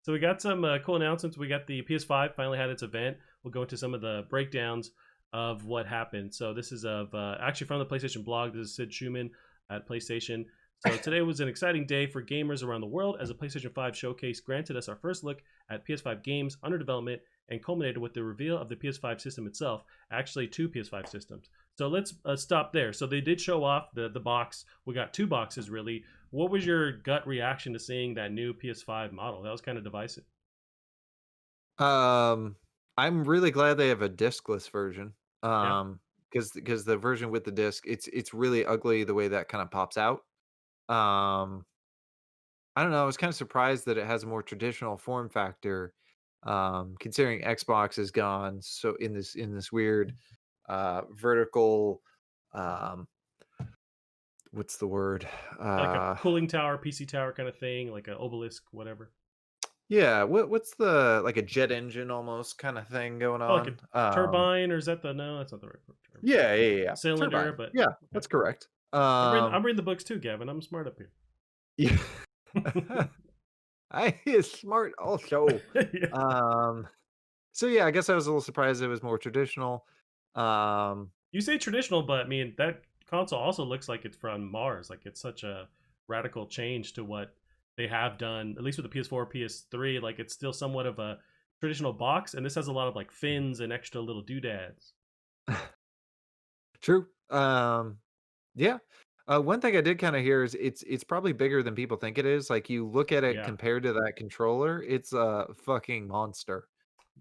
So we got some cool announcements. We got the PS5 finally had its event. We'll go into some of the breakdowns of what happened. So this is of actually from the PlayStation blog. This is Sid Schumann at PlayStation. So today was an exciting day for gamers around the world as the PlayStation 5 showcase granted us our first look at PS5 games under development and culminated with the reveal of the PS5 system itself, actually two PS5 systems. So let's stop there. So they did show off the box. We got two boxes really. What was your gut reaction to seeing that new PS5 model? That was kind of divisive. Um, I'm really glad they have a discless version. Yeah. Because the version with the disc, it's really ugly the way that kind of pops out. Um, I don't know. I was kind of surprised that it has a more traditional form factor. Considering Xbox is gone, so in this weird vertical um what's the word? Like a cooling tower, PC tower kind of thing, like an obelisk, whatever. Yeah, what's the like a jet engine almost kind of thing going Oh, like a on? turbine, or is that the no? That's not the right term. Yeah, yeah, yeah, yeah. Cylinder, Turbine. but Yeah, okay. that's correct. I'm reading the books too, Gavin. I'm smart up here. Yeah. I is smart also. Yeah. Um, so yeah, I guess I was a little surprised it was more traditional. Um, You say traditional, but I mean that console also looks like it's from Mars. Like it's such a radical change to what they have done, at least with the PS4, PS3. Like it's still somewhat of a traditional box, and this has a lot of like fins and extra little doodads. true. Yeah. One thing I did kind of hear is it's probably bigger than people think it is. Like you look at it Yeah, compared to that controller, it's a fucking monster.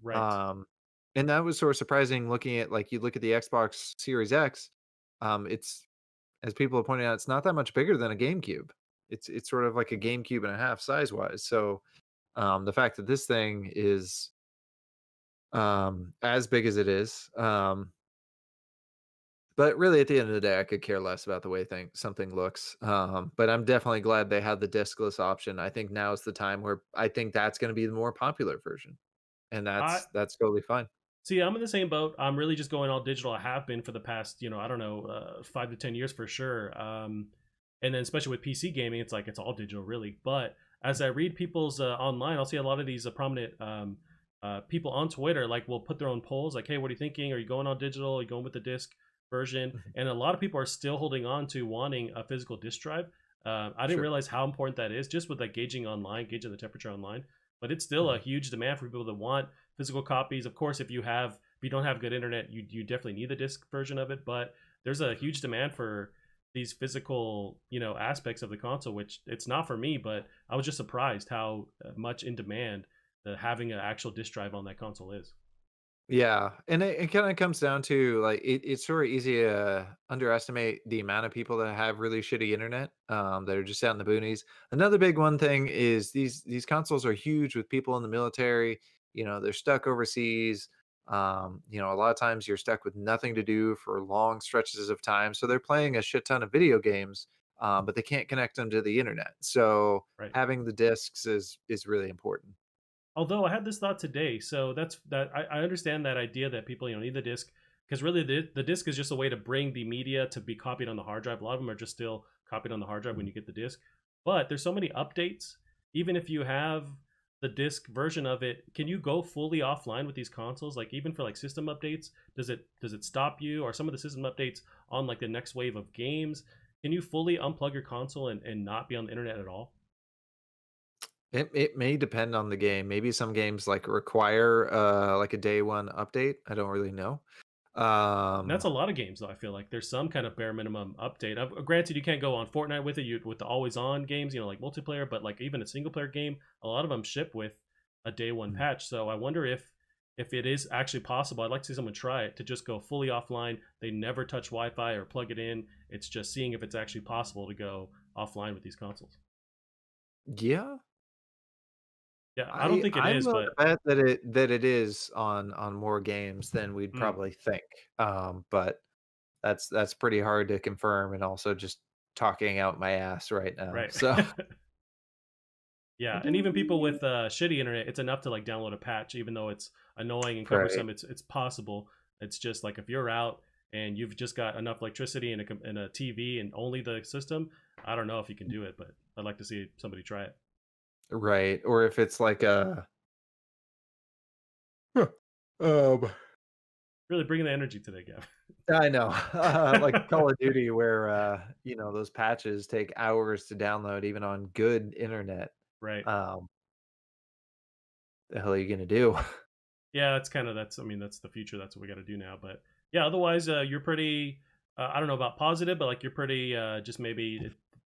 right. Um, and that was sort of surprising looking at like you look at the Xbox Series X, it's as people have pointed out, it's not that much bigger than a GameCube. It's sort of like a GameCube and a half size wise. So the fact that this thing is as big as it is, but really at the end of the day, I could care less about the way something looks. But I'm definitely glad they had the discless option. I think now is the time where I think that's going to be the more popular version, and I that's totally fine. See, I'm in the same boat. I'm really just going all digital. I have been for the past, I don't know, 5 to 10 years for sure. And then especially with PC gaming, it's like it's all digital, really. But as I read people's online, I'll see a lot of these prominent people on Twitter, like will put their own polls, like, "Hey, what are you thinking? Are you going all digital? Are you going with the disc version?" Mhm. And a lot of people are still holding on to wanting a physical disc drive. I didn't Sure. realize how important that is, just with like gauging online, gauging the temperature online. But it's still a Mhm. huge demand for people that want physical copies. Of course, if you don't have good internet, you definitely need the disc version of it. But there's a huge demand for these physical aspects of the console, which it's not for me. But I was just surprised how much in demand having an actual disc drive on that console is. Yeah, and it kind of comes down to like it's sort of easy to underestimate the amount of people that have really shitty internet that are just out in the boonies. Another big one thing is these consoles are huge with people in the military. They're stuck overseas. A lot of times you're stuck with nothing to do for long stretches of time, so they're playing a shit ton of video games, but they can't connect them to the internet. So Right. having the discs is really important. Although I had this thought today, so I understand that idea that people need the disc, because really the disc is just a way to bring the media to be copied on the hard drive. A lot of them are just still copied on the hard drive when you get the disc, but there's so many updates. Even if you have the disc version of it, can you go fully offline with these consoles? Like even for like system updates, does it stop you? Or some of the system updates on like the next wave of games, can you fully unplug your console and not be on the internet at all? It may depend on the game. Maybe some games like require like a day one update. I don't really know. And that's Um a lot of games, though. I feel like there's some kind of bare minimum update. Granted, you can't go on Fortnite with it, with the always on games, like multiplayer. But like even a single player game, a lot of them ship with a day one mm, patch. So I wonder if it is actually possible. I'd like to see someone try it to just go fully offline. They never touch Wi-Fi or plug it in. It's just seeing if it's actually possible to go offline with these consoles. yeah. Yeah, I don't I think it I'm is, willing to but bet that it is on more games than we'd mm, probably think. But that's pretty hard to confirm and also just talking out my ass right now. right. So Yeah, and even people with shitty internet, it's enough to like download a patch, even though it's annoying and right. cumbersome. It's possible. It's just like if you're out and you've just got enough electricity and a TV and only the system, I don't know if you can do it, but I'd like to see somebody try it. Right, or if it's like a um, Really bringing the energy today, Gavin. I know, like Call of Duty where, those patches take hours to download even on good internet. Right. Um, the hell are you gonna do? Yeah, that's I mean that's the future. That's what we got to do now. But yeah, otherwise you're pretty. I don't know about positive, but like you're pretty just maybe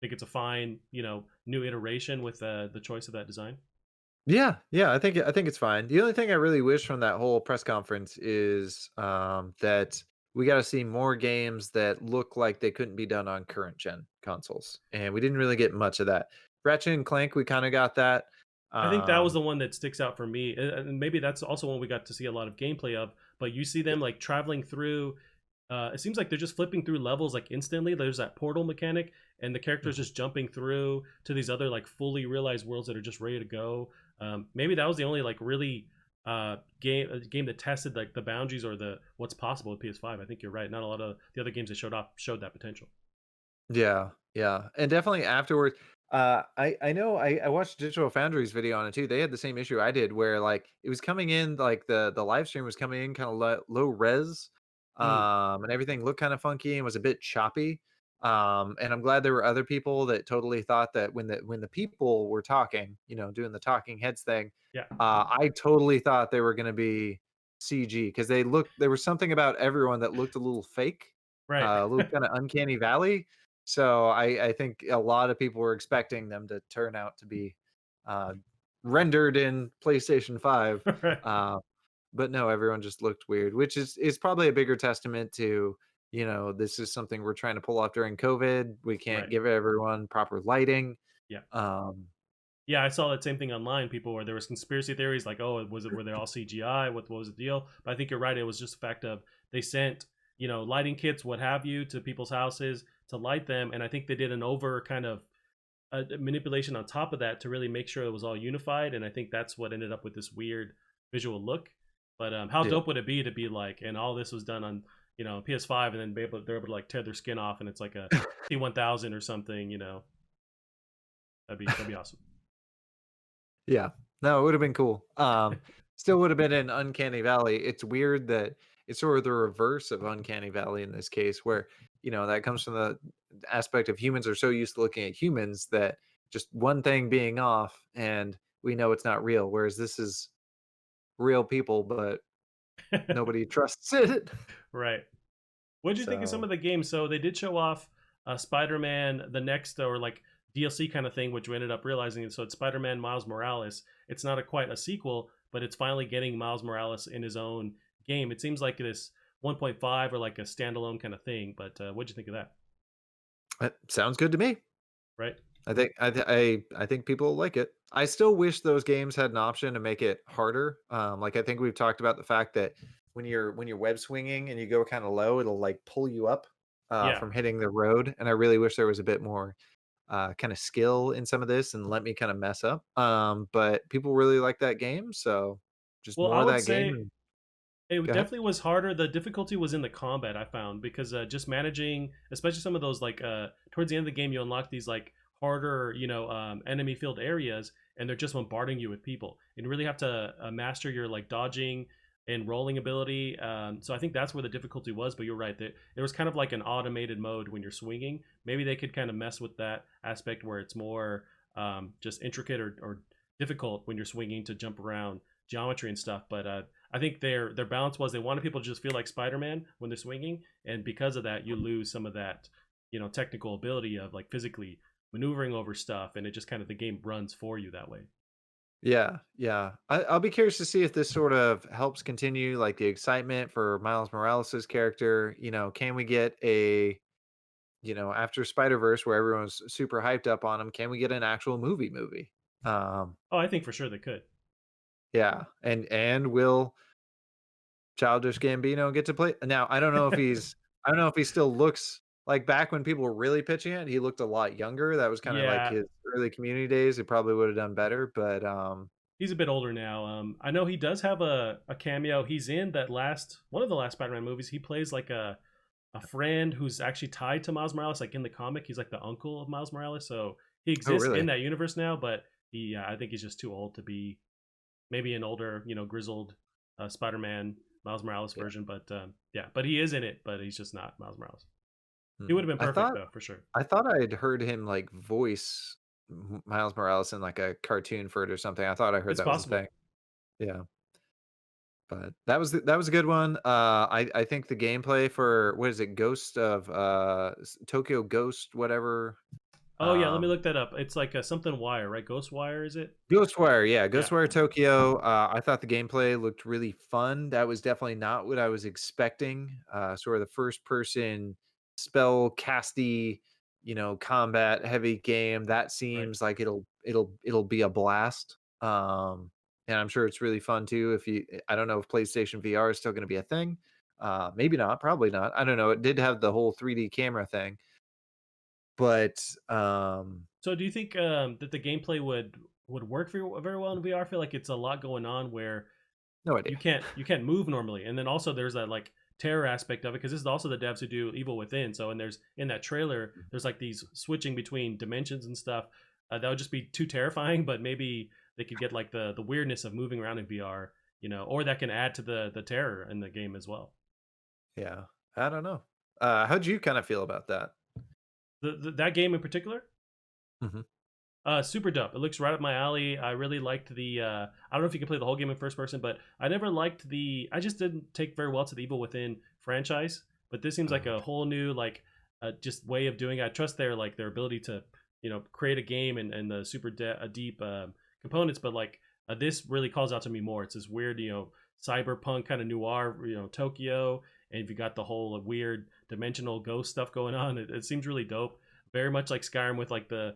think it's a fine new iteration with the choice of that design. Yeah, yeah, I think it's fine. The only thing I really wish from that whole press conference is, that we gotta see more games that look like they couldn't be done on current gen consoles, and we didn't really get much of that. Ratchet& and Clank, we kinda got that. I think that was Um the one that sticks out for me, and maybe that's also one we got to see a lot of gameplay of. But you see them like traveling through. It seems like they're just flipping through levels like instantly. There's that portal mechanic, and the characters Mhm. just jumping through to these other like fully realized worlds that are just ready to go. Maybe that was the only like really game that tested like the boundaries or the what's possible with PS5. I think you're right. Not a lot of the other games that showed that potential. Yeah, yeah, and definitely afterwards, I know I watched Digital Foundry's video on it too. They had the same issue I did where, like, it was coming in, like, the live stream was coming in kinda low res, Mm, and everything looked kinda funky and was a bit choppy, and I'm glad there were other people that totally thought that when the people were talking, doing the talking heads thing, yeah, I totally thought they were gonna be CG because there was something about everyone that looked a little fake, right, a little kinda uncanny valley, so I think a lot of people were expecting them to turn out to be, uh, rendered in PlayStation 5, right, uh, but no, everyone just looked weird, which is probably a bigger testament to, this is something we're trying to pull off during COVID. We can't right. give everyone proper lighting. Yeah. Um, Yeah, I saw that same thing online. People where there was conspiracy theories like, oh, were they all CGI? What was the deal? But I think you're right. It was just the fact of they sent lighting kits, what have you, to people's houses to light them, and I think they did an over kind of manipulation on top of that to really make sure it was all unified. And I think that's what ended up with this weird visual look. But how yeah. dope would it be to be like, and all this was done on PS5, and then they're able to like tear their skin off, and it's like a T1000 or something. That'd be awesome. Yeah. No, it would've been cool. Still would've been in Uncanny Valley. It's weird that it's sort of the reverse of Uncanny Valley in this case where, that comes from the aspect of humans are so used to looking at humans that just one thing being off and we know it's not real, whereas this is real people, but nobody trusts it. Right. What did you think of some So of the games? So they did show off Spider-Man, the next or like DLC kind of thing, which we ended up realizing. So it's Spider-Man Miles Morales. It's not quite a sequel, but it's finally getting Miles Morales in his own game. It seems like this 1.5 or like a standalone kind of thing. But what'd you think of that? that sounds good to me. Right? I think people like it. I still wish those games had an option to make it harder. Like I think we've talked about the fact that when you're web swinging and you go kind of low, it'll like pull you up Yeah. from hitting the road. And I really wish there was a bit more kind of skill in some of this and let me kind of mess up. But people really like that game, so just Well, more I of would that game. say And it go ahead. definitely was harder. The difficulty was in the combat, I found, because just managing, especially some of those like towards the end of the game, you unlock these like harder, enemy filled areas, and they're just bombarding you with people, and you really have to master your like dodging and rolling ability. So I think that's where the difficulty was. But you're right, that there was kind of like an automated mode when you're swinging. Maybe they could kind of mess with that aspect where it's more just intricate or difficult when you're swinging to jump around geometry and stuff. But I think their balance was they wanted people to just feel like Spider-Man when they're swinging, and because of that, you lose some of that technical ability of like physically maneuvering over stuff, and it just kind of the game runs for you that way. Yeah, yeah. I'll be curious to see if this sort of helps continue like the excitement for Miles Morales' character. Can we get after Spider Verse where everyone's super hyped up on him? Can we get an actual movie? Um, Oh, I think for sure they could. yeah, and will Childish Gambino get to play? Now, I don't know if he still looks like back when people were really pitching it, he looked a lot younger. That was kinda like Yeah, his early Community days. He probably would have done better, but, he's a bit older now. I know he does have a cameo. He's in that last one of the last Spider-Man movies. He plays like a friend who's actually tied to Miles Morales. Like in the comic, he's like the uncle of Miles Morales. So he oh, exists in really? that universe now. But I think he's just too old to be maybe an older, grizzled Spider-Man Miles Morales Yeah. version. But yeah, but he is in it, but he's just not Miles Morales. He Hmm. would have been perfect though, for sure. I thought I had heard him like voice Miles Morales in like a cartoon for it or something. I thought I heard It's that was a thing. possible. Yeah. But that was a good one. I think the gameplay for what is it, Ghost of Tokyo Ghost, whatever. Oh yeah, let me Um, look that up. It's like a something wire, right? Ghost Wire, is it? Ghostwire, yeah, Yeah. Ghostwire Tokyo. I thought the gameplay looked really fun. That was definitely not what I was expecting. Sort of the first person spell casty, combat heavy game. That Right. seems like it'll be a blast. And I'm sure it's really fun too. I don't know if PlayStation VR is still going to be a thing. Maybe not, probably not. I don't know. It did have the whole 3D camera thing, but So do you think that the gameplay would work very well in VR? I feel like it's a lot going on where no you idea. can't move normally, and then also there's that like terror aspect of it because this is also the devs who do Evil Within. So and there's in that trailer there's like these switching between dimensions and stuff. That would just be too terrifying. But maybe they could get like the weirdness of moving around in VR, or that can add to the terror in the game as well. Yeah, I don't know. How'd you kind of feel about that? That game in particular, Mhm. super dope. It looks right up my alley. I really liked the. I don't know if you can play the whole game in first person, but I never liked the. I just didn't take very well to the Evil Within franchise. But this seems like Oh, a whole new like, just way of doing it. I trust their ability to create a game and the deep components. But like this really calls out to me more. It's this weird cyberpunk kind of noir Tokyo, and if you got the whole weird dimensional ghost stuff going on, it seems really dope. Very much like Skyrim with like the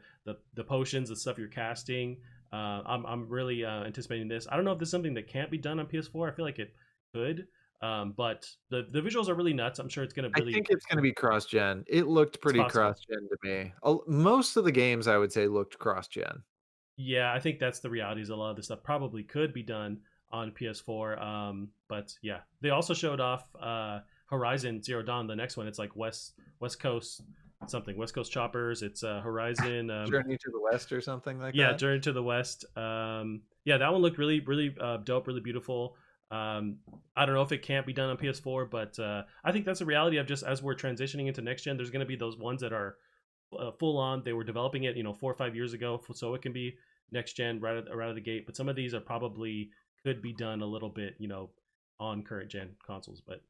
potions, the stuff you're casting. I'm really anticipating this. I don't know if this is something that can't be done on PS4. I feel like it could, but the visuals are really nuts. I'm sure it's gonna I really. think it's gonna be cross-gen. It looked It's pretty possible. cross-gen to me. Most of the games I would say looked cross-gen. Yeah, I think that's the reality. Is a lot of this stuff probably could be done on PS4. But yeah, they also showed off Horizon Zero Dawn. The next one, it's like West Coast something, West Coast Choppers. It's Horizon. Journey to the West or something like Yeah, that? Journey to the West. Yeah, that one looked really, really dope, really beautiful. I don't know if it can't be done on PS4, but I think that's a reality of just as we're transitioning into next gen. There's going to be those ones that are full on. They were developing it, 4 or 5 years ago, so it can be next gen right out of the gate. But some of these are probably could be done a little bit, on current gen consoles. But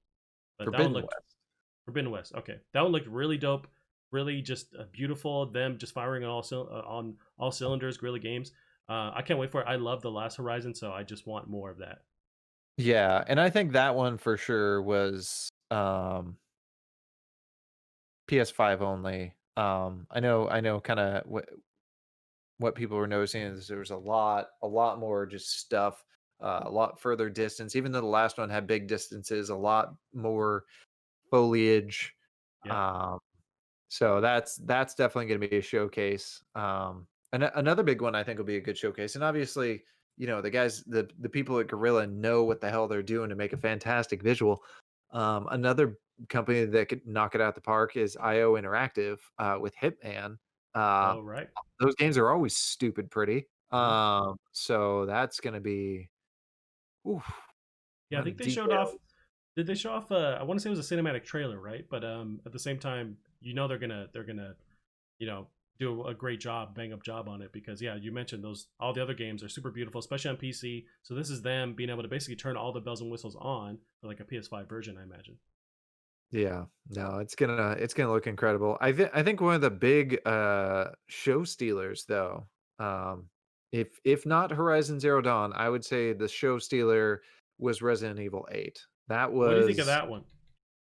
that one Forbidden looked West. Forbidden West. Okay, that one looked really dope. Really, just beautiful. Them just firing on all cylinders. Guerrilla Games. I can't wait for it. I love the last Horizon, so I just want more of that. Yeah, and I think that one for sure was, PS5 only. I know kinda what people were noticing is there was a lot more just stuff, a lot further distance, even though the last one had big distances, a lot more foliage. Yeah. Um, so that's definitely gonna be a showcase. Another big one I think will be a good showcase, and obviously, the people at Gorilla know what the hell they're doing to make a fantastic visual. Another company that could knock it out the park is IO Interactive, with Hitman. Uh, Oh right. those games are always stupid pretty. Hmm. So that's gonna be, oof, a Yeah, I lot think of they showed off. details. Did they show off? I want to say it was a cinematic trailer, right? But at the same time, they're gonna you know do a great job, bang up job on it because yeah, you mentioned those all the other games are super beautiful, especially on PC. So this is them being able to basically turn all the bells and whistles on for like a PS5 version, I imagine. Yeah, no, it's gonna look incredible. I think one of the big show stealers though, if not Horizon Zero Dawn, I would say the show stealer was Resident Evil 8. What do you think of that one?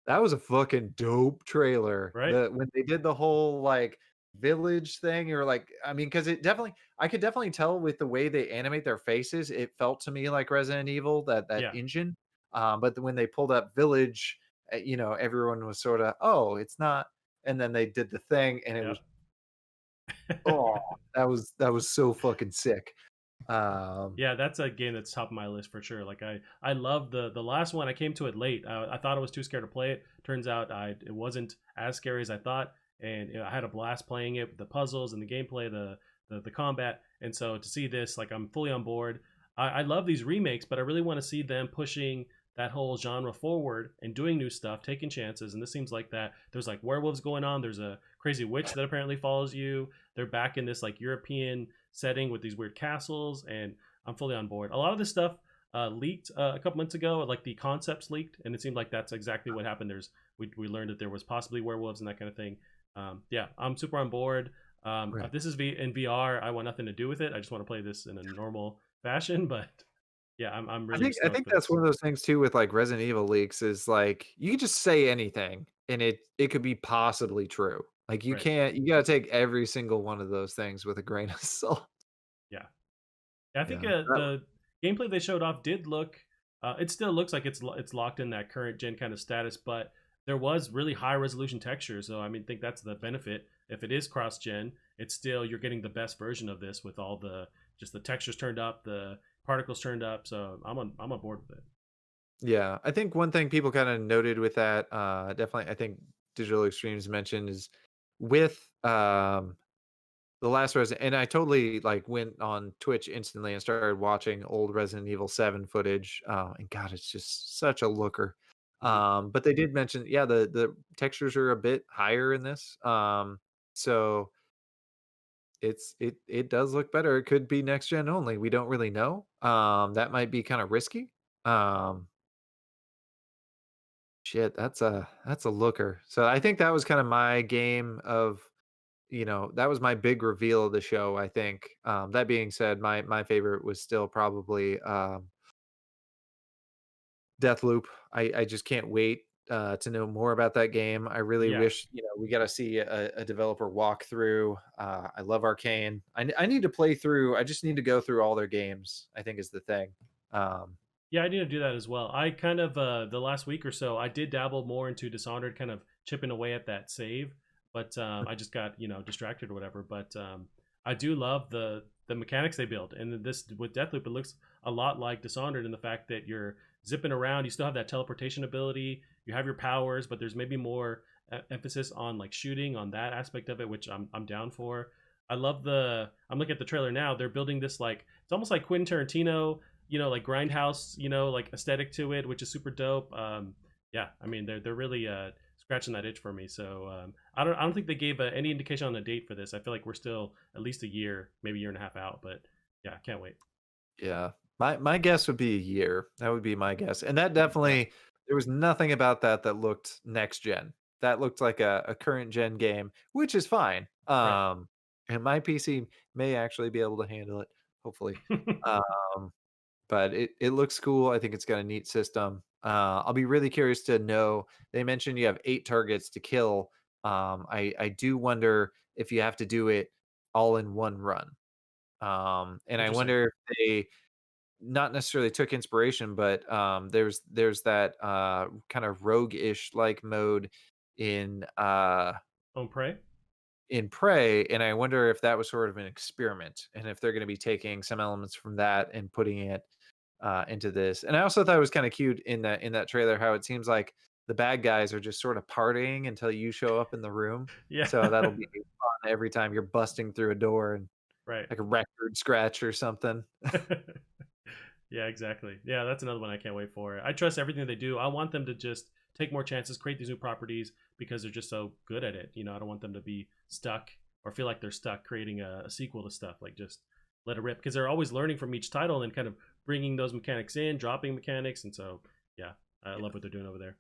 That was a fucking dope trailer. Right? When they did the whole, like, village thing, or, like, I mean, because I could definitely tell with the way they animate their faces, it felt to me like Resident Evil, that Yeah. engine. But when they pulled up village, everyone was sorta, "Oh, it's not," and then they did the thing, and it Yeah. was, oh, that was so fucking sick. Um, Yeah, that's a game that's top of my list for sure. Like I love the last one. I came to it late. I thought I was too scared to play it. Turns out it wasn't as scary as I thought, and I had a blast playing it. The puzzles and the gameplay, the combat. And so to see this, like, I'm fully on board. I love these remakes, but I really want to see them pushing that whole genre forward and doing new stuff, taking chances. And this seems like that. There's like werewolves going on. There's a crazy witch that apparently follows you. They're back in this like European setting with these weird castles, and I'm fully on board. A lot of this stuff leaked a couple months ago, like the concepts leaked, and it seemed like that's exactly what happened. We learned that there was possibly werewolves and that kind of thing. Yeah, I'm super on board. Right. If this is in VR, I want nothing to do with it. I just want to play this in a normal fashion. But yeah, I'm I really think I stoked think for that's this. one of those things too with like Resident Evil leaks is like you can just say anything and it could be possibly true. Like Right. you gotta take every single one of those things with a grain of salt. Yeah. I think Yeah. the gameplay they showed off did look. It still looks like it's locked in that current gen kind of status, but there was really high resolution textures. So I mean, I think that's the benefit. If it is cross gen, it's still you're getting the best version of this with all the just the textures turned up, the particles turned up. So I'm on board with it. Yeah. I think one thing people kind of noted with that, definitely I think Digital Extremes mentioned is with the last Resident, and I totally like went on Twitch instantly and started watching old Resident Evil 7 footage. And God, it's just such a looker. Mhm. But they did mention, yeah, the textures are a bit higher in this. So it does look better. It could be next gen only. We don't really know. That might be kind of risky. Um, shit, that's a looker. So I think that was kind of my game of that was my big reveal of the show, I think. That being said, my favorite was still probably, Deathloop. I just can't wait, to know more about that game. I really Yeah, wish, we gotta see a developer walkthrough. I love Arcane. I need to play through I just need to go through all their games, I think is the thing. Um, yeah, I need to do that as well. I kind of the last week or so, I did dabble more into Dishonored, kind of chipping away at that save, but I just got distracted or whatever. But I do love the mechanics they built, and this with Deathloop, it looks a lot like Dishonored in the fact that you're zipping around. You still have that teleportation ability. You have your powers, but there's maybe more emphasis on like shooting on that aspect of it, which I'm down for. I love the. I'm looking at the trailer now. They're building this like it's almost like Quentin Tarantino, like grindhouse, like aesthetic to it, which is super dope. Yeah, I mean they're really scratching that itch for me. So I don't think they gave any indication on a date for this. I feel like we're still at least a year, maybe a year and a half out. But yeah, I can't wait. yeah. My guess would be a year. That would be my guess. And that Yeah, definitely there was nothing about that that looked next gen. That looked like a current gen game, which is fine. right. And my PC may actually be able to handle it, hopefully. Um, but it looks cool. I think it's got a neat system. I'll be really curious to know. They mentioned you have 8 targets to kill. I do wonder if you have to do it all in one run. And I Interesting. wonder if they not necessarily took inspiration, but there's that kind of rogue-ish like mode in On Prey. in Prey, and I wonder if that was sort of an experiment, and if they're going to be taking some elements from that and putting it into this. And I also thought it was kind of cute in that trailer how it seems like the bad guys are just sort of partying until you show up in the room. Yeah. So that'll be fun every time you're busting through a door and Right. like a record scratch or something. Yeah, exactly. Yeah, that's another one I can't wait for. I trust everything they do. I want them to just take more chances, create these new properties because they're just so good at it. I don't want them to be stuck or feel like they're stuck creating a sequel to stuff. Like just let it rip because they're always learning from each title and kind of bringing those mechanics in, dropping mechanics, and so yeah, I love what they're doing over there.